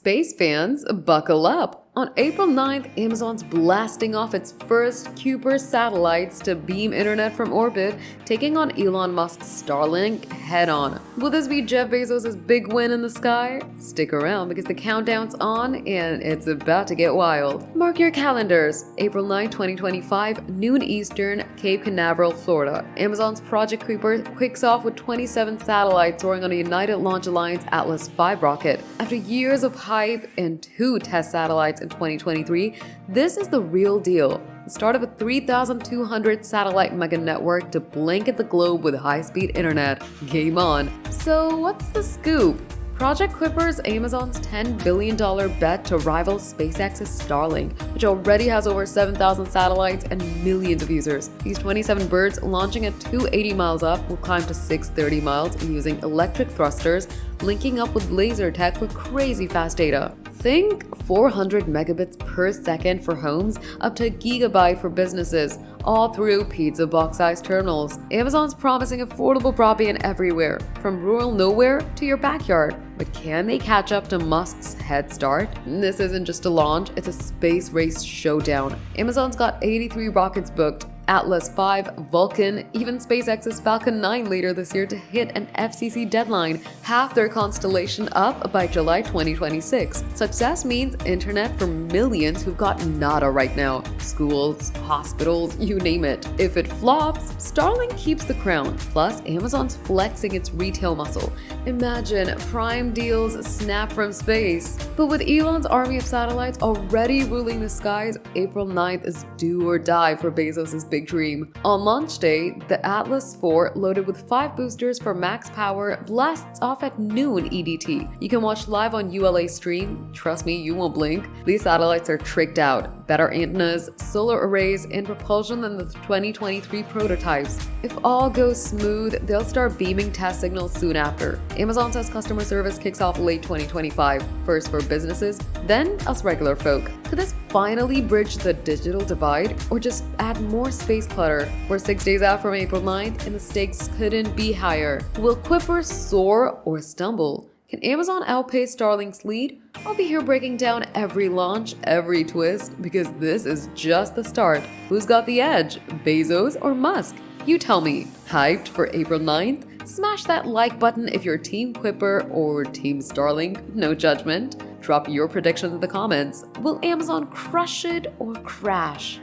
Space fans, buckle up! On April 9th, Amazon's blasting off its first Kuiper satellites to beam internet from orbit, taking on Elon Musk's Starlink head-on. Will this be Jeff Bezos' big win in the sky? Stick around because the countdown's on and it's about to get wild. Mark your calendars. April 9, 2025, noon Eastern, Cape Canaveral, Florida. Amazon's Project Kuiper kicks off with 27 satellites soaring on a United Launch Alliance Atlas V rocket. After years of hype and 2 test satellites in 2023, this is the real deal. The start of a 3,200 satellite mega network to blanket the globe with high-speed internet. Game on. So what's the scoop? Project Kuiper is Amazon's $10 billion bet to rival SpaceX's Starlink, which already has over 7,000 satellites and millions of users. These 27 birds, launching at 280 miles up, will climb to 630 miles using electric thrusters, linking up with laser tech for crazy fast data. Think 400 megabits per second for homes, up to a gigabyte for businesses, all through pizza box-sized terminals. Amazon's promising affordable broadband everywhere, from rural nowhere to your backyard. But can they catch up to Musk's head start? This isn't just a launch, it's a space race showdown. Amazon's got 83 rockets booked, Atlas V, Vulcan, even SpaceX's Falcon 9 later this year to hit an FCC deadline, half their constellation up by July 2026. Success means internet for millions who've got nada right now. Schools, hospitals, you name it. If it flops, Starlink keeps the crown. Plus, Amazon's flexing its retail muscle. Imagine Prime deals snap from space. But with Elon's army of satellites already ruling the skies, April 9th is do or die for Bezos' big dream. On launch day, the Atlas IV, loaded with 5 boosters for max power, blasts off at noon EDT. You can watch live on ULA stream. Trust me, you won't blink. These satellites are tricked out. Better antennas, solar arrays, and propulsion than the 2023 prototypes. If all goes smooth, they'll start beaming test signals soon after. Amazon says customer service kicks off late 2025, first for businesses, then us regular folk. Could this finally bridge the digital divide, or just add more space clutter? We're 6 days out from April 9th, and the stakes couldn't be higher. Will Kuiper soar or stumble? Can Amazon outpace Starlink's lead? I'll be here breaking down every launch, every twist, because this is just the start. Who's got the edge, Bezos or Musk? You tell me. Hyped for April 9th? Smash that like button if you're Team Kuiper or Team Starlink, no judgment. Drop your predictions in the comments. Will Amazon crush it or crash?